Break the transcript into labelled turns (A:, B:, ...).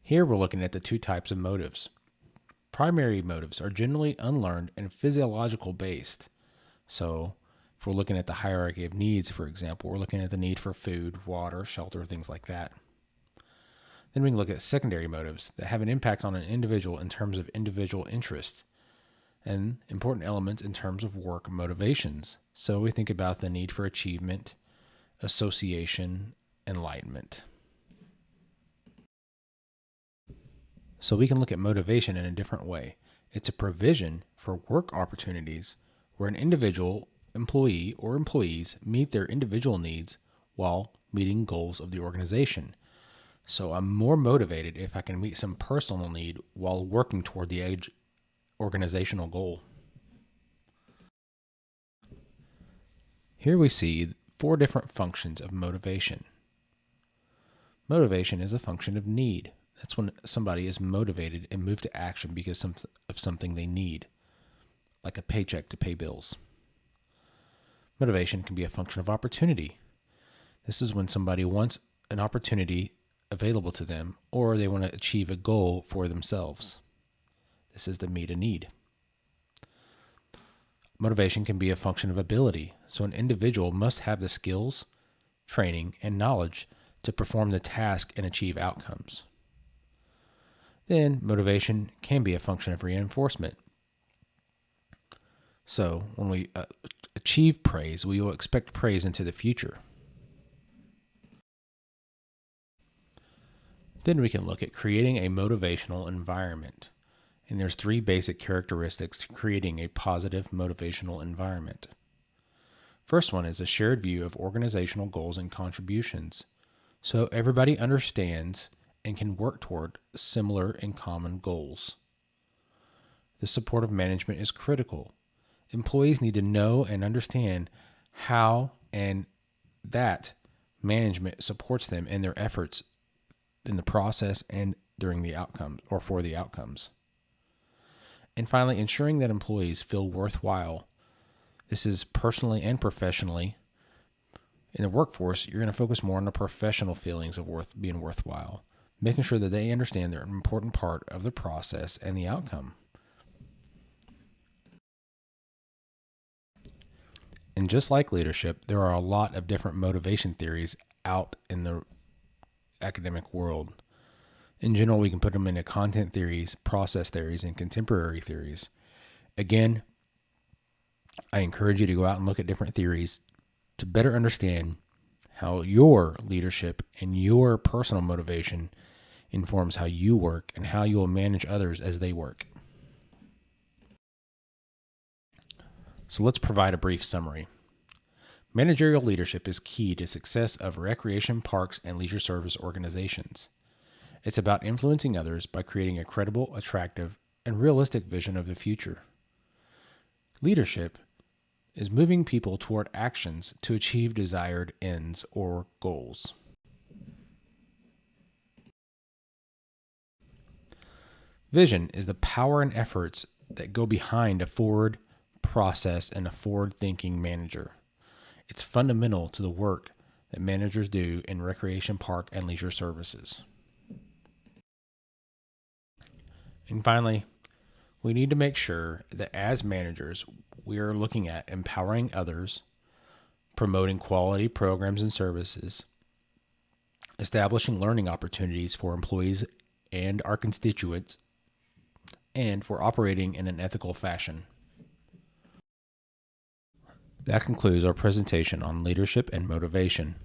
A: Here we're looking at the two types of motives. Primary motives are generally unlearned and physiological based. So, if we're looking at the hierarchy of needs, for example, we're looking at the need for food, water, shelter, things like that. Then we can look at secondary motives that have an impact on an individual in terms of individual interests and important elements in terms of work motivations. So we think about the need for achievement, association, enlightenment. So we can look at motivation in a different way. It's a provision for work opportunities where an individual, employee, or employees meet their individual needs while meeting goals of the organization. So I'm more motivated if I can meet some personal need while working toward the organizational goal. Here we see 4 different functions of motivation. Motivation is a function of need. That's when somebody is motivated and moved to action because of something they need, like a paycheck to pay bills. Motivation can be a function of opportunity. This is when somebody wants an opportunity available to them, or they want to achieve a goal for themselves. This is to meet a need. Motivation can be a function of ability. So an individual must have the skills, training, and knowledge to perform the task and achieve outcomes. Then motivation can be a function of reinforcement. So when we achieve praise, we will expect praise into the future. Then we can look at creating a motivational environment. And there's 3 basic characteristics to creating a positive motivational environment. First one is a shared view of organizational goals and contributions. So everybody understands and can work toward similar and common goals. The support of management is critical. Employees need to know and understand how and that management supports them in their efforts in the process and during the outcomes or for the outcomes. And finally, ensuring that employees feel worthwhile. This is personally and professionally. In the workforce, you're going to focus more on the professional feelings of being worthwhile, making sure that they understand they're an important part of the process and the outcome. And just like leadership, there are a lot of different motivation theories out in the academic world. In general, we can put them into content theories, process theories, and contemporary theories. Again, I encourage you to go out and look at different theories to better understand how your leadership and your personal motivation informs how you work and how you will manage others as they work. So let's provide a brief summary. Managerial leadership is key to success of recreation, parks, and leisure service organizations. It's about influencing others by creating a credible, attractive, and realistic vision of the future. Leadership is moving people toward actions to achieve desired ends or goals. Vision is the power and efforts that go behind a forward process and a forward-thinking manager. It's fundamental to the work that managers do in recreation, park, and leisure services. And finally, we need to make sure that as managers, we are looking at empowering others, promoting quality programs and services, establishing learning opportunities for employees and our constituents, and we're operating in an ethical fashion. That concludes our presentation on leadership and motivation.